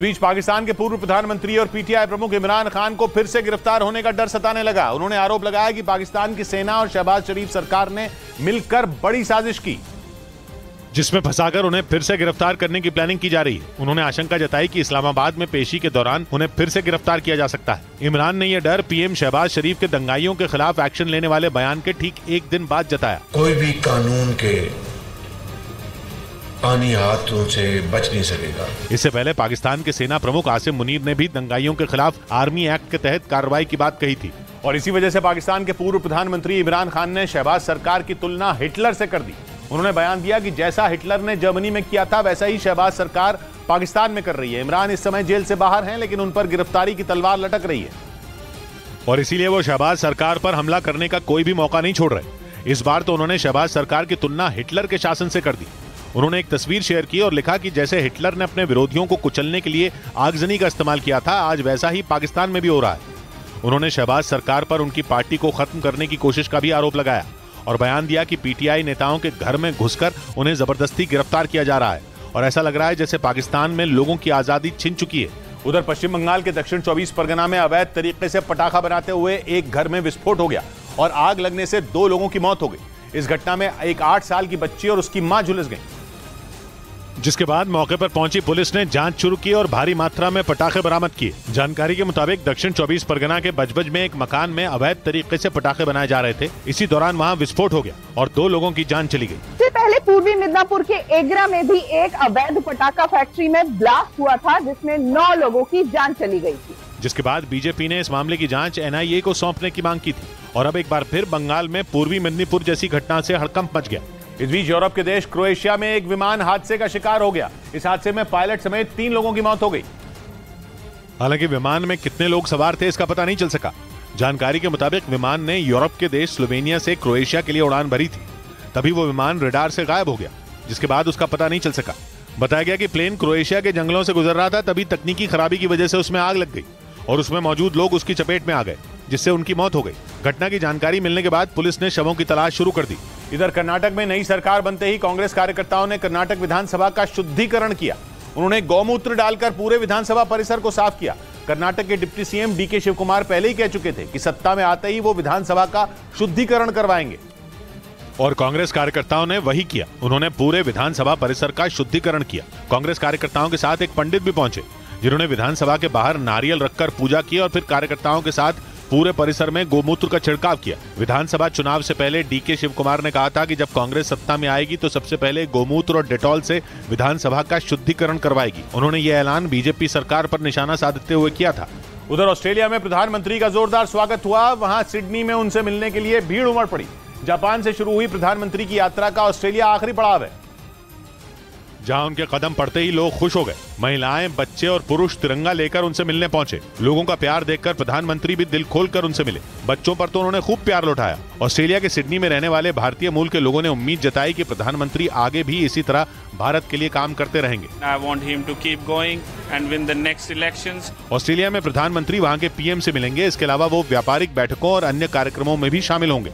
बीच पाकिस्तान के पूर्व प्रधानमंत्री और पीटीआई प्रमुख इमरान खान को फिर से गिरफ्तार होने का डर सताने लगा। उन्होंने आरोप लगाया कि पाकिस्तान की सेना और शहबाज शरीफ सरकार ने मिलकर बड़ी साजिश की, जिसमें फंसाकर उन्हें फिर से गिरफ्तार करने की प्लानिंग की जा रही है। उन्होंने आशंका जताई कि इस्लामाबाद में पेशी के दौरान उन्हें फिर से गिरफ्तार किया जा सकता है। इमरान ने यह डर पीएम शहबाज शरीफ के दंगाइयों के खिलाफ एक्शन लेने वाले बयान के ठीक एक दिन बाद जताया। कोई भी कानून के पानी हाथों से बच नहीं सकेगा। इससे पहले पाकिस्तान के सेना प्रमुख आसिम मुनीर ने भी दंगाइयों के खिलाफ आर्मी एक्ट के तहत कार्रवाई की बात कही थी और इसी वजह से पाकिस्तान के पूर्व प्रधानमंत्री इमरान खान ने शहबाज सरकार की तुलना हिटलर से कर दी। उन्होंने बयान दिया कि जैसा हिटलर ने जर्मनी में किया था वैसा ही शहबाज सरकार पाकिस्तान में कर रही है। इमरान इस समय जेल से बाहर हैं, लेकिन उन पर गिरफ्तारी की तलवार लटक रही है और इसीलिए वो शहबाज सरकार पर हमला करने का कोई भी मौका नहीं छोड़ रहे। इस बार तो उन्होंने शहबाज सरकार की तुलना हिटलर के शासन से कर दी। उन्होंने एक तस्वीर शेयर की और लिखा कि जैसे हिटलर ने अपने विरोधियों को कुचलने के लिए आगजनी का इस्तेमाल किया था, आज वैसा ही पाकिस्तान में भी हो रहा है। उन्होंने शहबाज सरकार पर उनकी पार्टी को खत्म करने की कोशिश का भी आरोप लगाया और बयान दिया कि पीटीआई नेताओं के घर में घुसकर उन्हें जबरदस्ती गिरफ्तार किया जा रहा है और ऐसा लग रहा है जैसे पाकिस्तान में लोगों की आजादी छिन चुकी है। उधर पश्चिम बंगाल के दक्षिण 24 परगना में अवैध तरीके से पटाखा बनाते हुए एक घर में विस्फोट हो गया और आग लगने से 2 लोगों की मौत हो गई। इस घटना में एक 8 साल की बच्ची और उसकी मां झुलस गई, जिसके बाद मौके पर पहुंची पुलिस ने जांच शुरू की और भारी मात्रा में पटाखे बरामद किए। जानकारी के मुताबिक दक्षिण 24 परगना के बजबज में एक मकान में अवैध तरीके से पटाखे बनाए जा रहे थे। इसी दौरान वहां विस्फोट हो गया और 2 लोगों की जान चली गई। इससे पहले पूर्वी मिदनापुर के एगरा में भी एक अवैध पटाखा फैक्ट्री में ब्लास्ट हुआ था, जिसमें 9 लोगों की जान चली गई थी। जिसके बाद बीजेपी ने इस मामले की जांच एनआईए को सौंपने की मांग की थी और अब एक बार फिर बंगाल में पूर्वी मिदनापुर जैसी घटना से हड़कंप मच गया। इस बीच यूरोप के देश क्रोएशिया में एक विमान हादसे का शिकार हो गया। इस हादसे में पायलट समेत 3 लोगों की मौत हो गई। हालांकि विमान में कितने लोग सवार थे इसका पता नहीं चल सका। जानकारी के मुताबिक विमान ने यूरोप के देश स्लोवेनिया से क्रोएशिया के लिए उड़ान भरी थी, तभी वो विमान रडार से गायब हो गया, जिसके बाद उसका पता नहीं चल सका। बताया गया कि प्लेन क्रोएशिया के जंगलों से गुजर रहा था, तभी तकनीकी खराबी की वजह से उसमें आग लग गई और उसमें मौजूद लोग उसकी चपेट में आ गए, जिससे उनकी मौत हो गई। घटना की जानकारी मिलने के बाद पुलिस ने शवों की तलाश शुरू कर दी। इधर कर्नाटक में नई सरकार बनते ही कांग्रेस कार्यकर्ताओं ने कर्नाटक विधानसभा का शुद्धिकरण किया। उन्होंने गौमूत्र डालकर पूरे विधानसभा परिसर को साफ किया। कर्नाटक के deputy CM DK Shivakumar पहले ही कह चुके थे कि सत्ता में आते ही वो विधानसभा का शुद्धिकरण करवाएंगे और कांग्रेस कार्यकर्ताओं ने वही किया। उन्होंने पूरे विधानसभा परिसर का शुद्धिकरण किया। कांग्रेस कार्यकर्ताओं के साथ एक पंडित भी पहुंचे, जिन्होंने विधानसभा के बाहर नारियल रखकर पूजा की और फिर कार्यकर्ताओं के साथ पूरे परिसर में गोमूत्र का छिड़काव किया। विधानसभा चुनाव से पहले डीके शिव कुमार ने कहा था कि जब कांग्रेस सत्ता में आएगी तो सबसे पहले गोमूत्र और डेटॉल से विधानसभा का शुद्धिकरण करवाएगी। उन्होंने यह ऐलान बीजेपी सरकार पर निशाना साधते हुए किया था। उधर ऑस्ट्रेलिया में प्रधानमंत्री का जोरदार स्वागत हुआ। वहां सिडनी में उनसे मिलने के लिए भीड़ उमड़ पड़ी। जापान से शुरू हुई प्रधानमंत्री की यात्रा का ऑस्ट्रेलिया आखिरी पड़ाव है, जहां उनके कदम पड़ते ही लोग खुश हो गए। महिलाएं, बच्चे और पुरुष तिरंगा लेकर उनसे मिलने पहुंचे। लोगों का प्यार देखकर प्रधानमंत्री भी दिल खोलकर उनसे मिले। बच्चों पर तो उन्होंने खूब प्यार लौटाया। ऑस्ट्रेलिया के सिडनी में रहने वाले भारतीय मूल के लोगों ने उम्मीद जताई कि प्रधानमंत्री आगे भी इसी तरह भारत के लिए काम करते रहेंगे। I want him to keep going and win the next elections. Australia में प्रधानमंत्री वहां के पीएम से मिलेंगे। इसके अलावा वो व्यापारिक बैठकों और अन्य कार्यक्रमों में भी शामिल होंगे।